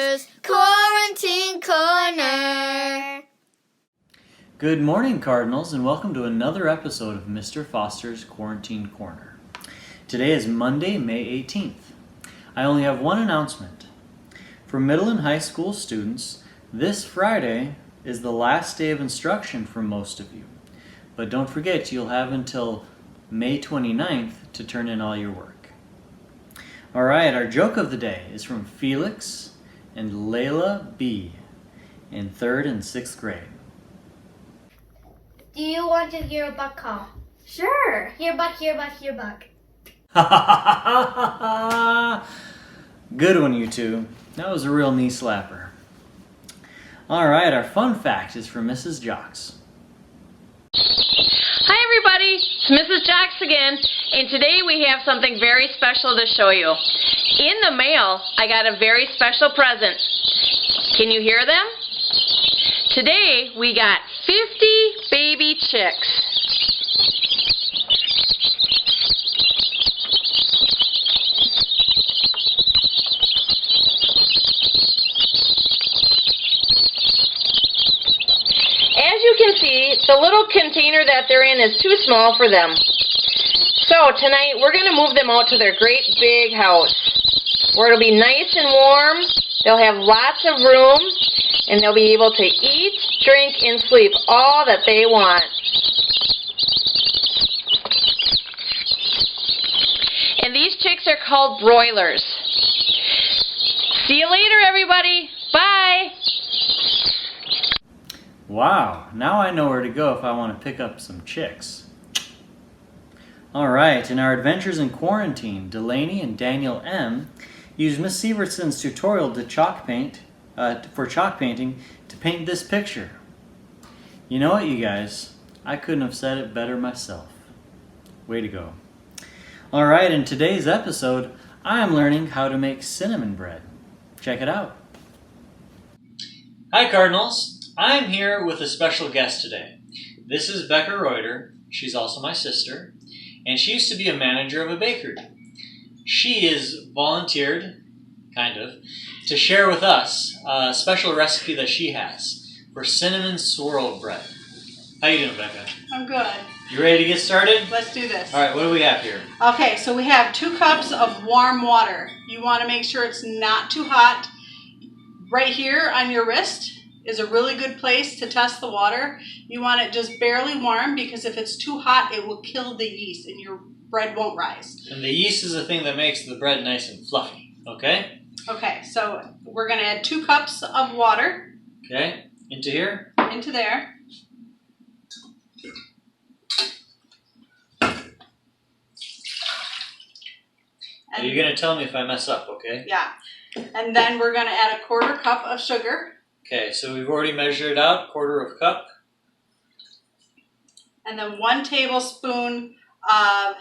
Foster's Quarantine Corner. Good morning, Cardinals, and welcome to another episode of Mr. Foster's Quarantine Corner. Today is Monday, May 18th. I only have one announcement. For middle and high school students, this Friday is the last day of instruction for most of you. But don't forget, you'll have until May 29th to turn in all your work. Alright, our joke of the day is from Felix and Layla B. in 3rd and 6th grade. Do you want to hear a buck call? Sure. Here, buck, here, buck, here, buck. Ha ha ha ha ha! Good one, you two. That was a real knee slapper. Alright, our fun fact is from Mrs. Jocks. Hi everybody, it's Mrs. Jocks again, and today we have something very special to show you. In the mail, I got a very special present. Can you hear them? Today, we got 50 baby chicks. As you can see, the little container that they're in is too small for them. So tonight we're going to move them out to their great big house, where it'll be nice and warm, they'll have lots of room, and they'll be able to eat, drink, and sleep all that they want. And these chicks are called broilers. See you later, everybody. Bye. Wow, now I know where to go if I want to pick up some chicks. Alright, in our adventures in quarantine, Delaney and Daniel M. used Miss Sievertson's tutorial to chalk painting to paint this picture. You know what, you guys? I couldn't have said it better myself. Way to go. Alright, in today's episode, I am learning how to make cinnamon bread. Check it out. Hi, Cardinals. I'm here with a special guest today. This is Becca Reuter. She's also my sister, and she used to be a manager of a bakery. She is volunteered, kind of, to share with us a special recipe that she has for cinnamon swirl bread. How you doing, Becca? I'm good. You ready to get started? Let's do this. All right, what do we have here? Okay, so we have 2 cups of warm water. You want to make sure it's not too hot. Right here on your wrist is a really good place to test the water. You want it just barely warm, because if it's too hot, it will kill the yeast and your bread won't rise. And the yeast is the thing that makes the bread nice and fluffy, okay? Okay, so we're going to add 2 cups of water. Okay, into here? Into there. And you're going to tell me if I mess up, okay? Yeah. And then we're going to add a 1/4 cup of sugar. Okay, so we've already measured it out, 1/4 cup. And then 1 tablespoon of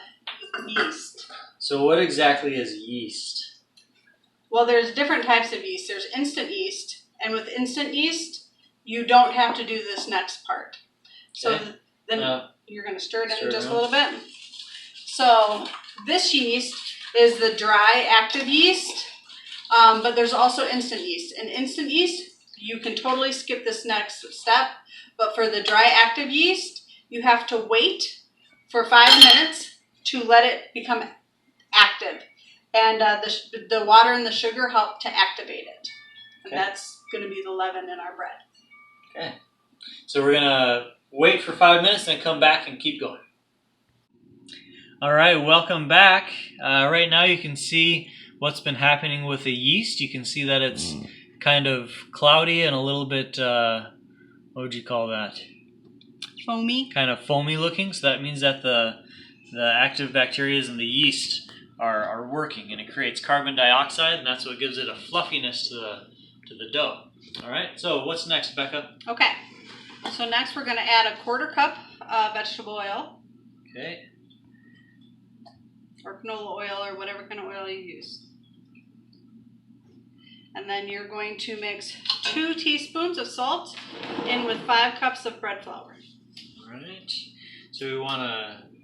yeast. So what exactly is yeast? Well, there's different types of yeast. There's instant yeast. And with instant yeast, you don't have to do this next part. So Okay. then you're going to stir it Stir in just it a little bit. So this yeast is the dry active yeast, but there's also instant yeast. And instant yeast, you can totally skip this next step. But for the dry active yeast, you have to wait for 5 minutes to let it become active. And the water and the sugar help to activate it. And that's going to be the leaven in our bread. Okay. So we're going to wait for 5 minutes and then come back and keep going. All right, welcome back. Right now you can see what's been happening with the yeast. You can see that it's kind of cloudy and a little bit, what would you call that? Foamy. Kind of foamy looking. So that means that the active bacteria in the yeast are working, and it creates carbon dioxide, and that's what gives it a fluffiness to the dough. All right, so what's next, Becca? Okay. So next we're going to add a 1/4 cup of vegetable oil. Okay. Or canola oil, or whatever kind of oil you use. And then you're going to mix 2 teaspoons of salt in with 5 cups of bread flour. All right. So we want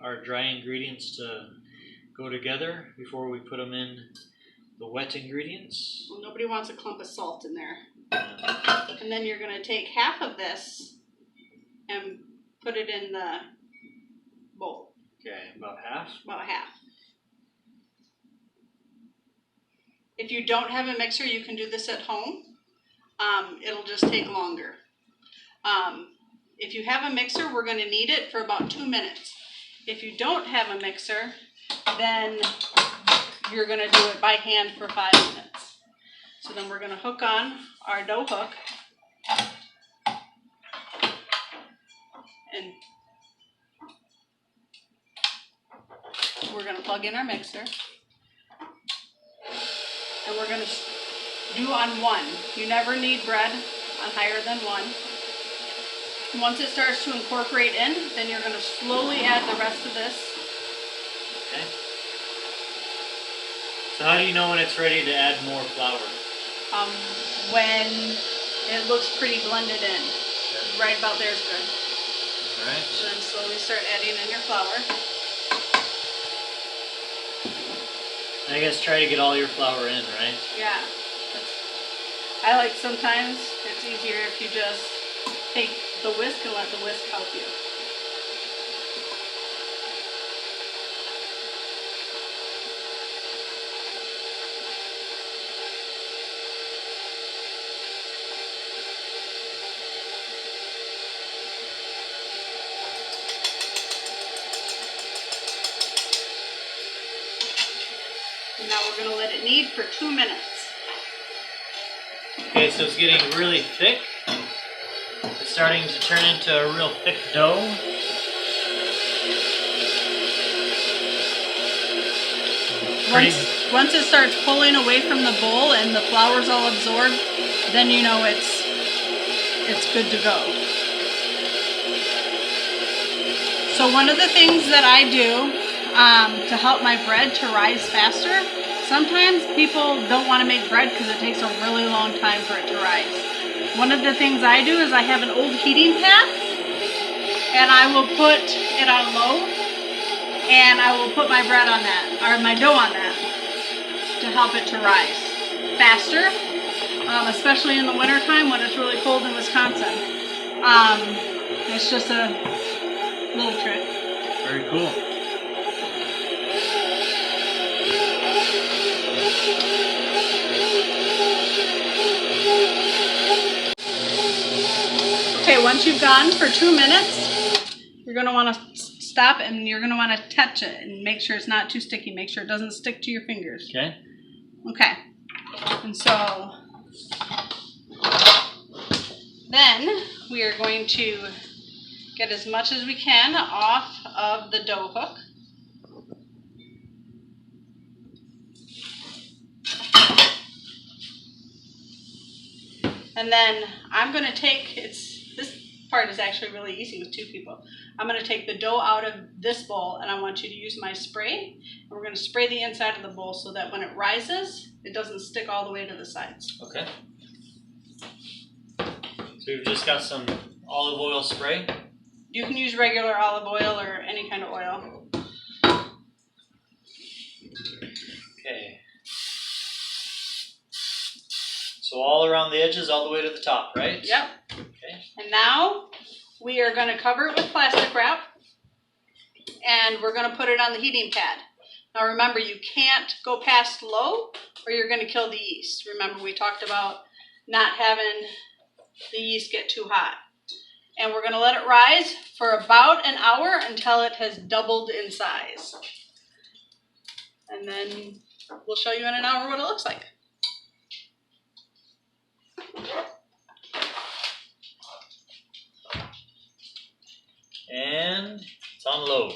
our dry ingredients to go together before we put them in the wet ingredients. Well, nobody wants a clump of salt in there. Yeah. And then you're going to take half of this and put it in the bowl. Okay, about half. About half. If you don't have a mixer, you can do this at home. It'll just take longer. If you have a mixer, we're going to knead it for about 2 minutes. If you don't have a mixer, then you're going to do it by hand for 5 minutes. So then we're going to hook on our dough hook. And we're going to plug in our mixer. And we're going to do on 1. You never knead bread on higher than 1. Once it starts to incorporate in, then you're going to slowly add the rest of this. Okay. So how do you know when it's ready to add more flour? When it looks pretty blended in. Okay. Right about there is good. All right. So then slowly start adding in your flour. I guess try to get all your flour in, right? Yeah. I like sometimes it's easier if you just take the whisk and let the whisk help you. And now we're going to let it knead for 2 minutes. Okay, so it's getting really thick. It's starting to turn into a real thick dough. Once it starts pulling away from the bowl and the flour's all absorbed, then you know it's good to go. So one of the things that I do to help my bread to rise faster, sometimes people don't want to make bread because it takes a really long time for it to rise. One of the things I do is I have an old heating pad and I will put it on low and I will put my bread on that, or my dough on that, to help it to rise faster, especially in the wintertime when it's really cold in Wisconsin. It's just a little trick. Very cool. Okay, once you've gone for 2 minutes, you're going to want to stop and you're going to want to touch it and make sure it's not too sticky. Make sure it doesn't stick to your fingers. Okay. Okay. And so then we are going to get as much as we can off of the dough hook. And then I'm going to take, this part is actually really easy with 2 people. I'm going to take the dough out of this bowl and I want you to use my spray. And we're going to spray the inside of the bowl so that when it rises, it doesn't stick all the way to the sides. Okay. So we've just got some olive oil spray. You can use regular olive oil or any kind of oil. Okay. So all around the edges, all the way to the top, right? Yep. Okay. And now we are going to cover it with plastic wrap and we're going to put it on the heating pad. Now remember, you can't go past low or you're going to kill the yeast. Remember, we talked about not having the yeast get too hot. And we're going to let it rise for about an hour until it has doubled in size. And then we'll show you in an hour what it looks like. And it's on low.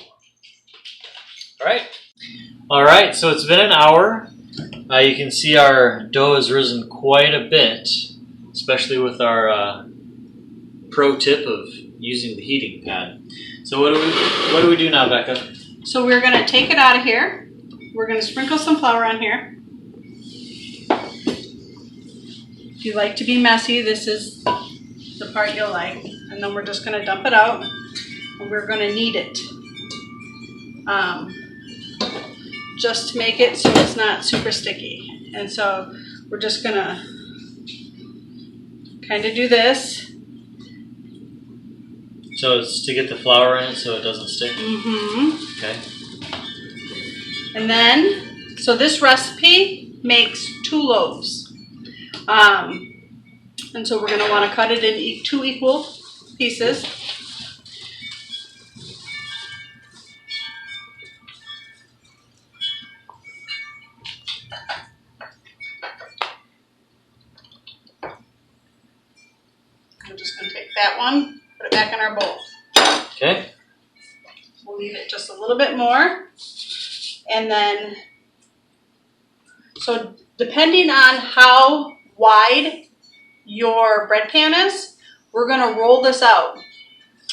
All right, so it's been an hour. You can see our dough has risen quite a bit, especially with our pro tip of using the heating pad. So what do we do now, Becca? So we're going to take it out of here. We're going to sprinkle some flour on here. If you like to be messy, this is the part you'll like. And then we're just going to dump it out and we're going to knead it. Just to make it so it's not super sticky. And so we're just gonna kind of do this. So it's to get the flour in it so it doesn't stick? Mm-hmm. Okay. And then, so this recipe makes 2 loaves. And so we're gonna wanna cut it in 2 equal pieces. I'm just gonna take that one, put it back in our bowl. Okay. We'll leave it just a little bit more. And then, so depending on how wide your bread pan is, we're gonna roll this out.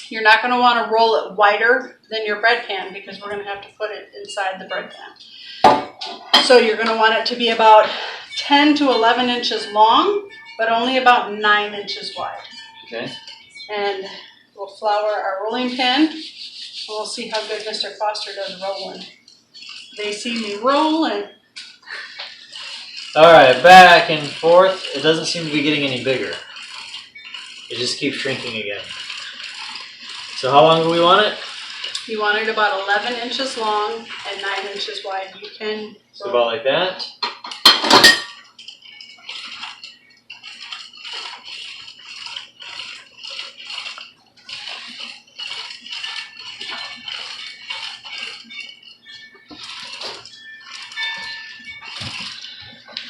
You're not gonna wanna roll it wider than your bread pan because we're gonna have to put it inside the bread pan. So you're gonna want it to be about 10 to 11 inches long, but only about 9 inches wide. Okay. And we'll flour our rolling pin, and we'll see how good Mr. Foster does rolling. They see me rolling. All right, back and forth. It doesn't seem to be getting any bigger. It just keeps shrinking again. So how long do we want it? You want it about 11 inches long and 9 inches wide. You can So about like that.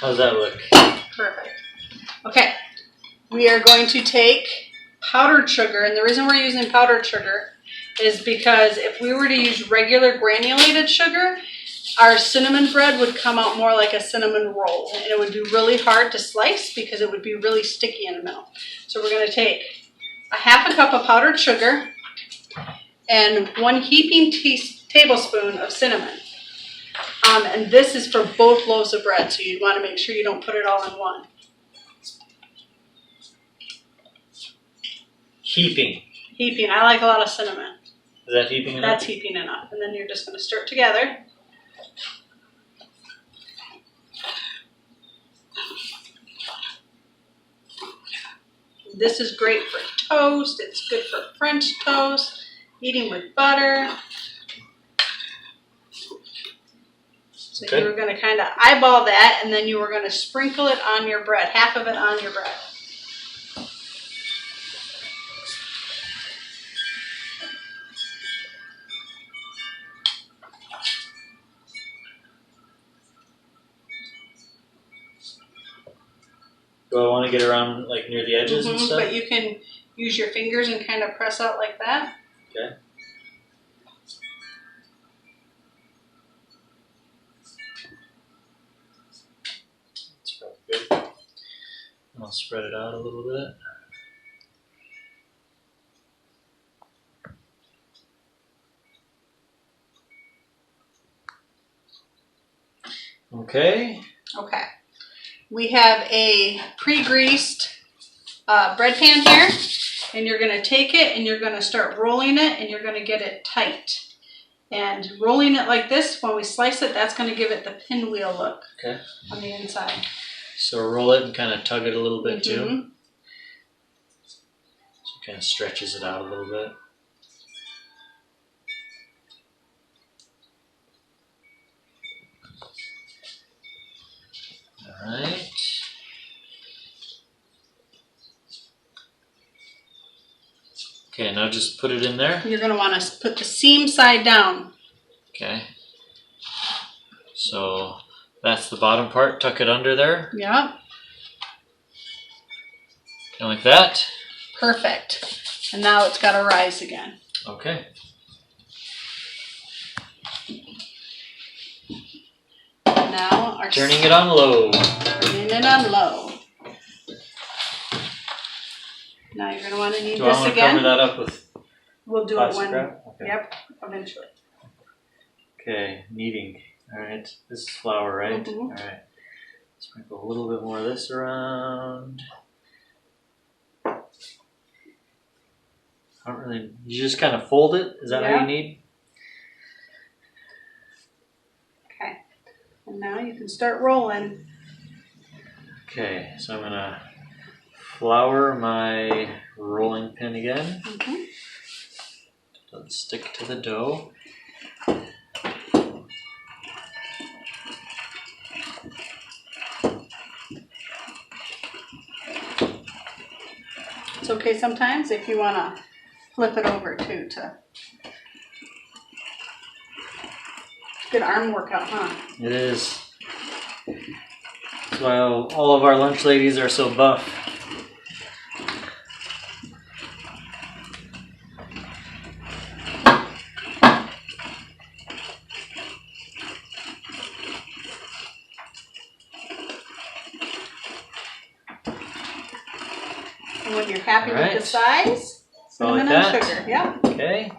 How's that look? perfect. Okay, we are going to take powdered sugar, and the reason we're using powdered sugar is because if we were to use regular granulated sugar, our cinnamon bread would come out more like a cinnamon roll, and it would be really hard to slice because it would be really sticky in the middle. So we're going to take a half a cup of powdered sugar and 1 heaping tablespoon of cinnamon. And this is for both loaves of bread, so you want to make sure you don't put it all in one. Heaping. Heaping, I like a lot of cinnamon. Is that heaping enough? That's heaping enough. And then you're just going to stir it together. This is great for toast. It's good for French toast, eating with butter. So Okay. you were going to kind of eyeball that, and then you were going to sprinkle it on your bread, half of it on your bread. Do I want to get around like near the edges and stuff? But you can use your fingers and kind of press out like that. Okay. That's probably good. I'll spread it out a little bit. Okay. Okay. We have a pre-greased bread pan here, and you're going to take it and you're going to start rolling it, and you're going to get it tight. And rolling it like this, when we slice it, that's going to give it the pinwheel look Okay. on the inside. So roll it and kind of tug it a little bit too. Mhm. So it kind of stretches it out a little bit. All right. Okay, now just put it in there. You're going to want to put the seam side down. Okay. So that's the bottom part. Tuck it under there. Yep. And like that. Perfect. And now it's got to rise again. Okay. Now our Turning it on low. turning it on low. Now you're going to want to knead Do I this want to again. cover that up with We'll do it plastic when. wrap? Okay. Yep. Eventually. Okay, kneading. All right, this is flour, right? Mhm. All right. Sprinkle a little bit more of this around. I don't really. You just kind of fold it. Is that how Yeah. you knead? Okay. And now you can start rolling. Okay, so I'm gonna flour my rolling pin again. Doesn't stick to the dough. It's okay sometimes if you want to flip it over too to good arm workout, huh? It is. That's why all of our lunch ladies are so buff. And when you're happy All right. with the size, So like cinnamon and that. sugar. Yep. Okay.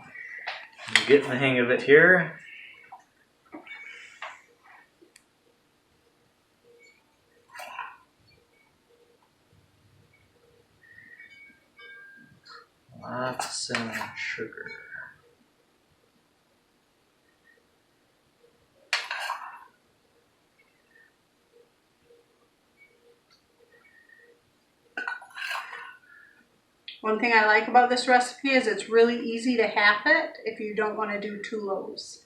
I'm getting the hang of it here. Lots of cinnamon and sugar. One thing I like about this recipe is it's really easy to half it if you don't want to do 2 loaves.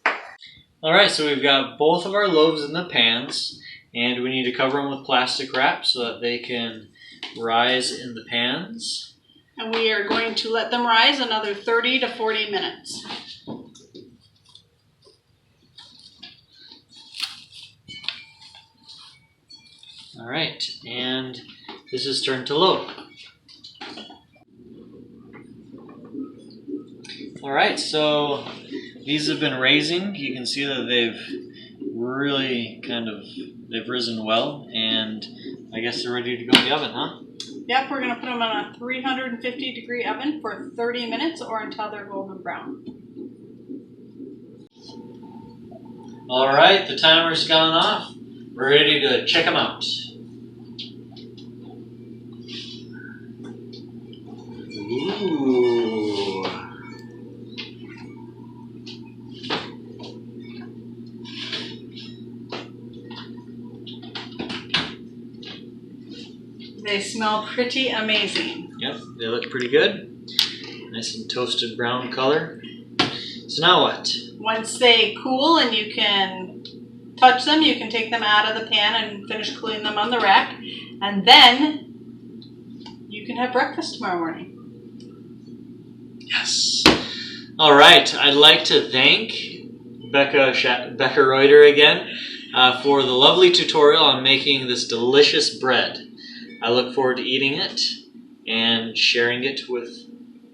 Alright, so we've got both of our loaves in the pans, and we need to cover them with plastic wrap so that they can rise in the pans. And we are going to let them rise another 30 to 40 minutes. Alright, and this is turned to load. Alright, so these have been raising. You can see that they've really they've risen well, and I guess they're ready to go in the oven, huh? Yep, we're going to put them on a 350 degree oven for 30 minutes or until they're golden brown. Alright, the timer's gone off. We're ready to check them out. Ooh. They smell pretty amazing. Yep, they look pretty good. Nice and toasted brown color. So now what? Once they cool and you can touch them, you can take them out of the pan and finish cooling them on the rack. And then you can have breakfast tomorrow morning. Yes. All right. I'd like to thank Becca Reuter again for the lovely tutorial on making this delicious bread. I look forward to eating it and sharing it with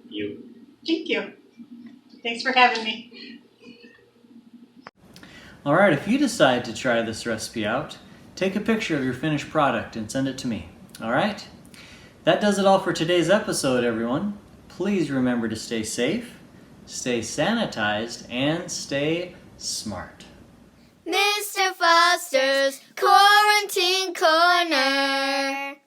you. Thank you. Thanks for having me. All right. If you decide to try this recipe out, take a picture of your finished product and send it to me. All right? That does it all for today's episode, everyone. Please remember to stay safe, stay sanitized, and stay smart. Mr. Foster's Quarantine Corner.